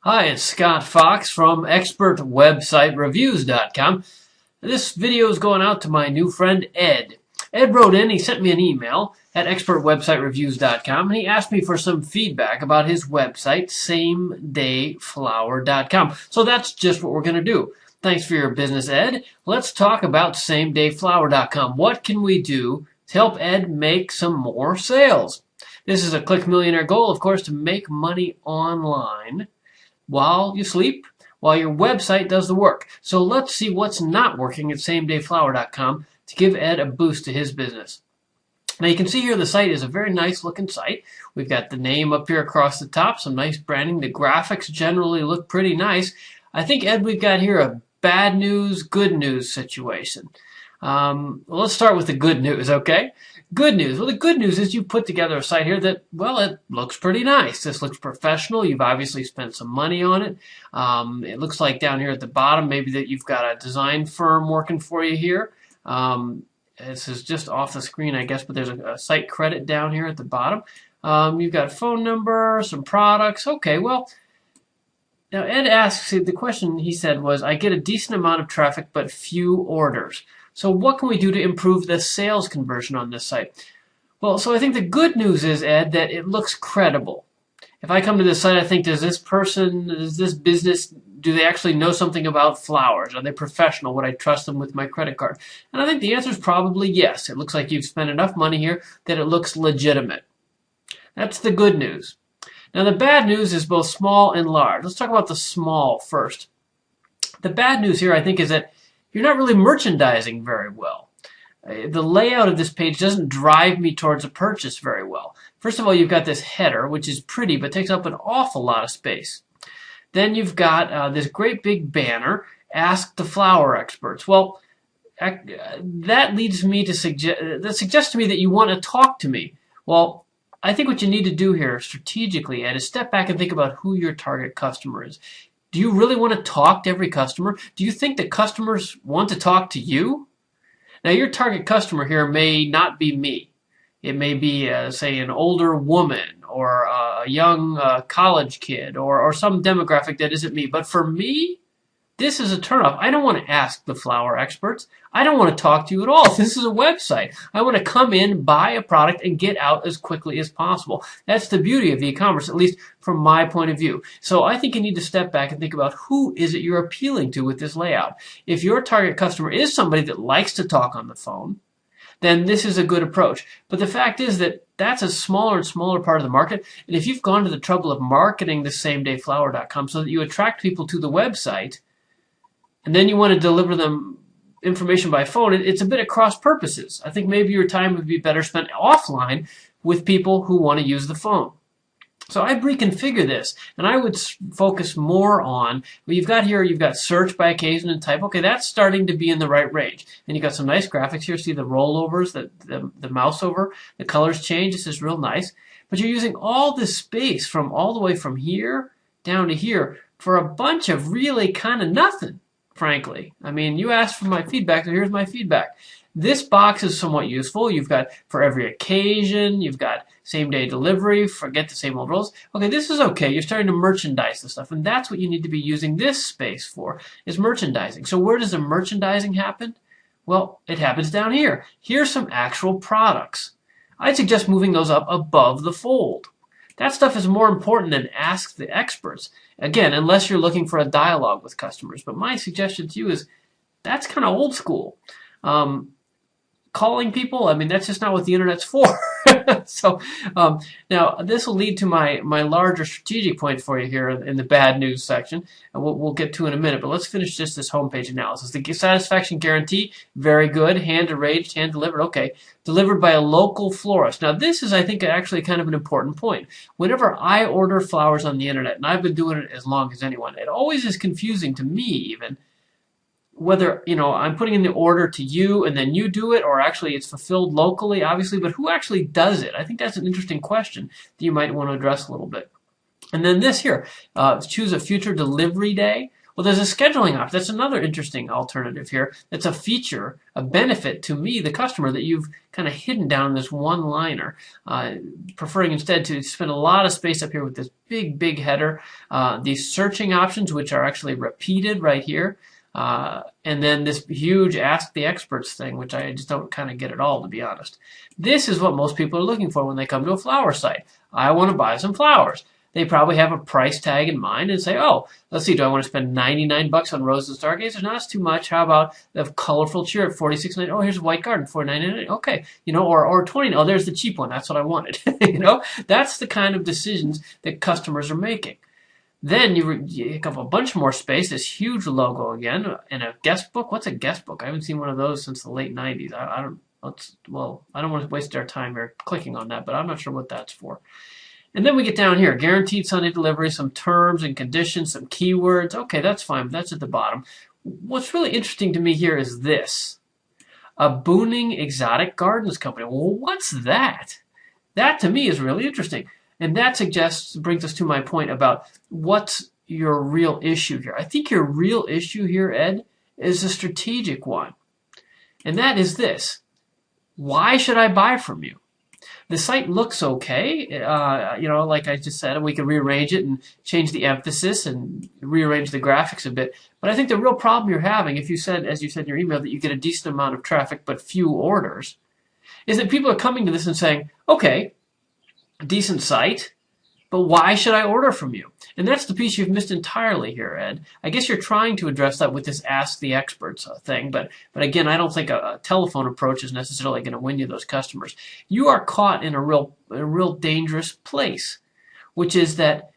Hi, it's Scott Fox from ExpertWebsiteReviews.com. This video is going out to my new friend Ed. Ed wrote in, he sent me an email at ExpertWebsiteReviews.com, and he asked me for some feedback about his website, SameDayFlower.com. So that's just what we're going to do. Thanks for your business, Ed. Let's talk about SameDayFlower.com. What can we do to help Ed make some more sales? This is a Click Millionaire goal, of course, to make money online while you sleep, while your website does the work. So let's see what's not working at SameDayFlower.com to give Ed a boost to his business. Now you can see here the site is a very nice looking site. We've got the name up here across the top, some nice branding. The graphics generally look pretty nice. I think, Ed, we've got here a bad news, good news situation. Let's start with the good news, okay? Good news. Well, the good news is you put together a site here that, well, it looks pretty nice. This looks professional. You've obviously spent some money on it. It looks like down here at the bottom, maybe that you've got a design firm working for you here. This is just off the screen, I guess, but there's a site credit down here at the bottom. You've got a phone number, some products. Okay, well, now Ed asks, the question he said was, I get a decent amount of traffic, but few orders. So what can we do to improve the sales conversion on this site? Well, so I think the good news is, Ed, that it looks credible. If I come to this site, I think, does this business, do they actually know something about flowers? Are they professional? Would I trust them with my credit card? And I think the answer is probably yes. It looks like you've spent enough money here that it looks legitimate. That's the good news. Now, the bad news is both small and large. Let's talk about the small first. The bad news here, I think, is that you're not really merchandising very well. The layout of this page doesn't drive me towards a purchase very well. First of all, you've got this header, which is pretty, but takes up an awful lot of space. Then you've got this great big banner, Ask the Flower Experts. Well, that leads me to that suggests to me that you want to talk to me. Well, I think what you need to do here strategically, Ed, is step back and think about who your target customer is. Do you really want to talk to every customer? Do you think that customers want to talk to you? Now, your target customer here may not be me. It may be, say, an older woman or a young college kid or some demographic that isn't me. But for me, this is a turnoff. I don't want to ask the flower experts. I don't want to talk to you at all. This is a website. I want to come in, buy a product, and get out as quickly as possible. That's the beauty of e-commerce, at least from my point of view. So I think you need to step back and think about who is it you're appealing to with this layout. If your target customer is somebody that likes to talk on the phone, then this is a good approach. But the fact is that that's a smaller and smaller part of the market. And if you've gone to the trouble of marketing the SameDayFlower.com so that you attract people to the website, and then you want to deliver them information by phone, it's a bit of cross purposes. I think maybe your time would be better spent offline with people who want to use the phone. So I'd reconfigure this, and I would focus more on, well, you've got search by occasion and type. Okay, that's starting to be in the right range. And you've got some nice graphics here. See the rollovers, the mouse over, the colors change. This is real nice. But you're using all this space from all the way from here down to here for a bunch of really kind of nothing. Frankly, I mean, you asked for my feedback, so here's my feedback. This box is somewhat useful. You've got for every occasion, you've got same-day delivery, forget the same old rules. Okay, this is okay. You're starting to merchandise the stuff, and that's what you need to be using this space for, is merchandising. So where does the merchandising happen? Well, it happens down here. Here's some actual products. I'd suggest moving those up above the fold. That stuff is more important than Ask the Experts. Again, unless you're looking for a dialogue with customers. But my suggestion to you is that's kind of old school. Calling people, I mean, that's just not what the internet's for. So now this will lead to my larger strategic point for you here in the bad news section, and we'll get to in a minute. But let's finish just this homepage analysis. The satisfaction guarantee, very good. Hand arranged, hand delivered. Okay, delivered by a local florist. Now this is, I think, actually kind of an important point. Whenever I order flowers on the internet, and I've been doing it as long as anyone, it always is confusing to me even whether, I'm putting in the order to you and then you do it, or actually it's fulfilled locally, obviously, but who actually does it? I think that's an interesting question that you might want to address a little bit. And then this here, choose a future delivery day. Well, there's a scheduling option. That's another interesting alternative here. That's a feature, a benefit to me, the customer, that you've kind of hidden down in this one-liner, preferring instead to spend a lot of space up here with this big header. These searching options, which are actually repeated right here. And then this huge Ask the Experts thing, which I just don't kind of get at all, to be honest. This is what most people are looking for when they come to a flower site. I want to buy some flowers. They probably have a price tag in mind and say, oh, let's see, do I want to spend $99 on roses and stargazers? No, that's too much. How about the colorful cheer at $46.99? Oh, here's a white garden, $4.99. Okay, or $20. Oh, there's the cheap one. That's what I wanted. That's the kind of decisions that customers are making. Then you pick up a bunch more space, this huge logo again, and a guest book. What's a guest book? I haven't seen one of those since the late 90s. I don't want to waste our time here clicking on that, but I'm not sure what that's for. And then we get down here, guaranteed Sunday delivery, some terms and conditions, some keywords. Okay, that's fine, but that's at the bottom. What's really interesting to me here is this. A Boonning Exotic Gardens Company. Well, what's that? That to me is really interesting. And that brings us to my point about what's your real issue here. I think your real issue here, Ed, is a strategic one. And that is this. Why should I buy from you? The site looks okay, like I just said, we can rearrange it and change the emphasis and rearrange the graphics a bit. But I think the real problem you're having, as you said in your email, that you get a decent amount of traffic but few orders, is that people are coming to this and saying, okay, decent site, but why should I order from you? And that's the piece you've missed entirely here, Ed. I guess you're trying to address that with this Ask the Experts thing, but again, I don't think a telephone approach is necessarily going to win you those customers. You are caught in a real dangerous place, which is that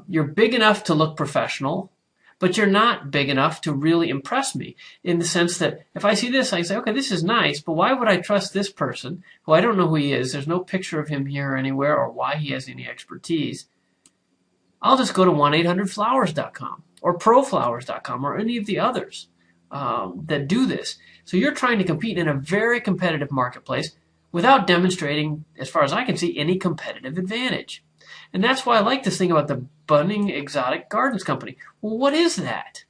you're big enough to look professional, but you're not big enough to really impress me, in the sense that if I see this, I say, okay, this is nice, but why would I trust this person who I don't know who he is? There's no picture of him here anywhere or why he has any expertise. I'll just go to 1-800-Flowers.com or ProFlowers.com or any of the others that do this. So you're trying to compete in a very competitive marketplace without demonstrating, as far as I can see, any competitive advantage. And that's why I like this thing about the Boonning Exotic Gardens Company. Well, what is that?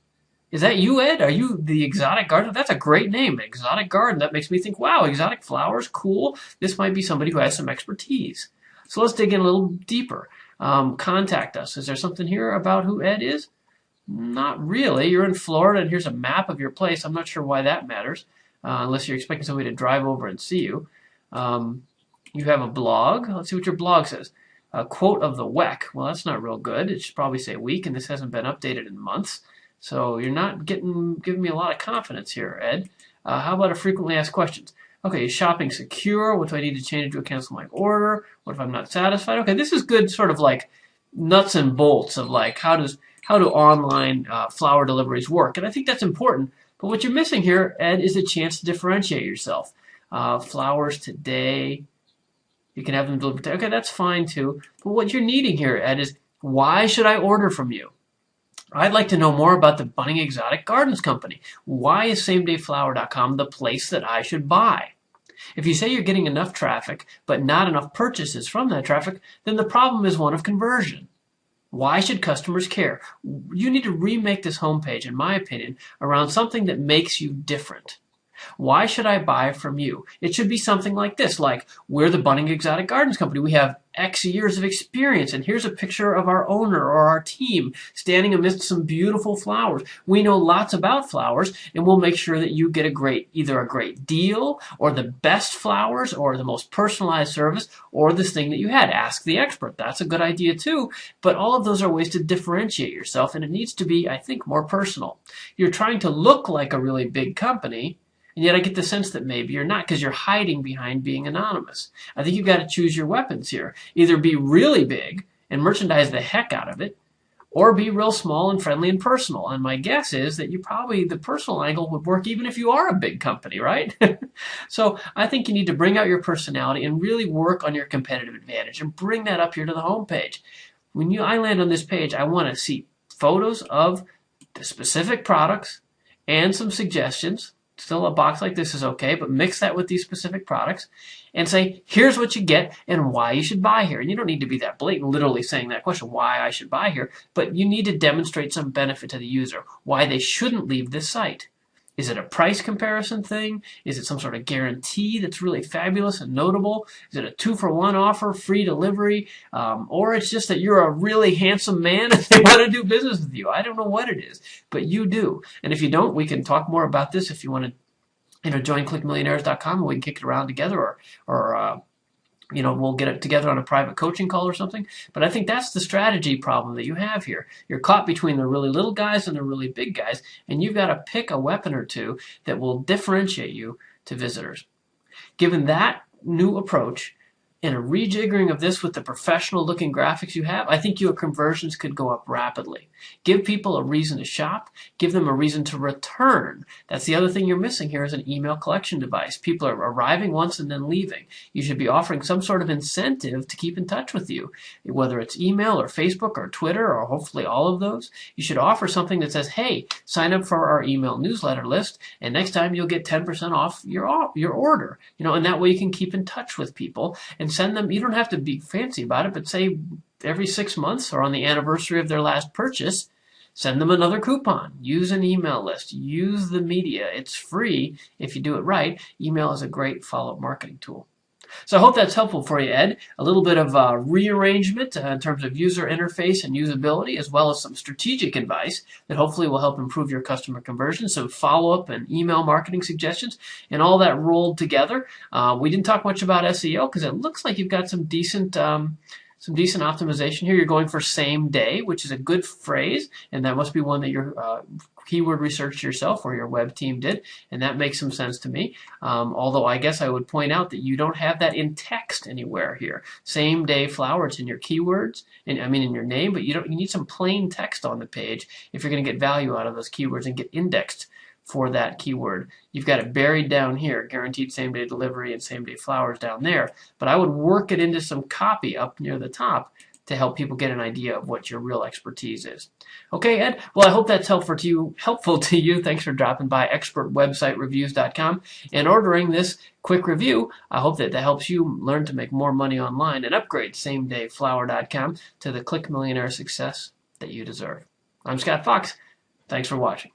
Is that you, Ed? Are you the Exotic Garden? That's a great name, Exotic Garden. That makes me think, wow, exotic flowers, cool. This might be somebody who has some expertise. So let's dig in a little deeper. Contact us. Is there something here about who Ed is? Not really. You're in Florida, and here's a map of your place. I'm not sure why that matters, unless you're expecting somebody to drive over and see you. You have a blog. Let's see what your blog says. A quote of the week. Well, that's not real good. It should probably say week, and this hasn't been updated in months. So you're not giving me a lot of confidence here, Ed. How about a frequently asked questions? Okay, is shopping secure? What do I need to change to cancel my order? What if I'm not satisfied? Okay, this is good sort of like nuts and bolts of like how do online flower deliveries work. And I think that's important. But what you're missing here, Ed, is a chance to differentiate yourself. Flowers today, you can have them delivered today. Okay, that's fine too. But what you're needing here, Ed, is why should I order from you? I'd like to know more about the Boonning Exotic Gardens Company. Why is SameDayFlower.com the place that I should buy? If you say you're getting enough traffic, but not enough purchases from that traffic, then the problem is one of conversion. Why should customers care? You need to remake this homepage, in my opinion, around something that makes you different. Why should I buy from you? It should be something like this, like, we're the Boonning Exotic Gardens Company. We have X years of experience, and here's a picture of our owner or our team standing amidst some beautiful flowers. We know lots about flowers, and we'll make sure that you get either a great deal, or the best flowers, or the most personalized service, or this thing that you had. Ask the expert. That's a good idea too, but all of those are ways to differentiate yourself, and it needs to be, I think, more personal. You're trying to look like a really big company, and yet I get the sense that maybe you're not, because you're hiding behind being anonymous. I think you've got to choose your weapons here. Either be really big and merchandise the heck out of it, or be real small and friendly and personal. And my guess is that the personal angle would work even if you are a big company, right? So I think you need to bring out your personality and really work on your competitive advantage and bring that up here to the homepage. When I land on this page, I want to see photos of the specific products and some suggestions. still a box like this is okay, but mix that with these specific products and say, here's what you get and why you should buy here. And you don't need to be that blatant, literally saying that question, why I should buy here, but you need to demonstrate some benefit to the user, why they shouldn't leave this site. Is it a price comparison thing? Is it some sort of guarantee that's really fabulous and notable? Is it a 2-for-1 offer, free delivery? Or it's just that you're a really handsome man and they want to do business with you. I don't know what it is, but you do. And if you don't, we can talk more about this if you want to join clickmillionaires.com and we can kick it around together or we'll get it together on a private coaching call or something. But I think that's the strategy problem that you have here. You're caught between the really little guys and the really big guys, and you've got to pick a weapon or two that will differentiate you to visitors. Given that new approach and a rejiggering of this with the professional looking graphics you have, I think your conversions could go up rapidly. Give people a reason to shop. Give them a reason to return. That's the other thing you're missing here is an email collection device. People are arriving once and then leaving. You should be offering some sort of incentive to keep in touch with you, whether it's email or Facebook or Twitter or hopefully all of those. You should offer something that says, hey, sign up for our email newsletter list, and next time you'll get 10% off your order. And that way you can keep in touch with people and send them. You don't have to be fancy about it, but say every 6 months or on the anniversary of their last purchase, send them another coupon. Use an email list. Use the media. It's free if you do it right. Email is a great follow-up marketing tool. So I hope that's helpful for you, Ed. A little bit of rearrangement in terms of user interface and usability, as well as some strategic advice that hopefully will help improve your customer conversion. So follow-up and email marketing suggestions and all that rolled together. We didn't talk much about SEO because it looks like you've got some decent optimization here. You're going for same day, which is a good phrase, and that must be one that your keyword researched yourself or your web team did, and that makes some sense to me. Although I guess I would point out that you don't have that in text anywhere here. Same day flower, it's in your keywords, in your name, but you need some plain text on the page if you're going to get value out of those keywords and get indexed for that keyword. You've got it buried down here, guaranteed same-day delivery and same-day flowers down there. But I would work it into some copy up near the top to help people get an idea of what your real expertise is. Okay, Ed? Well, I hope that's helpful to you. Thanks for dropping by expertwebsitereviews.com and ordering this quick review. I hope that helps you learn to make more money online and upgrade samedayflower.com to the Click Millionaire success that you deserve. I'm Scott Fox. Thanks for watching.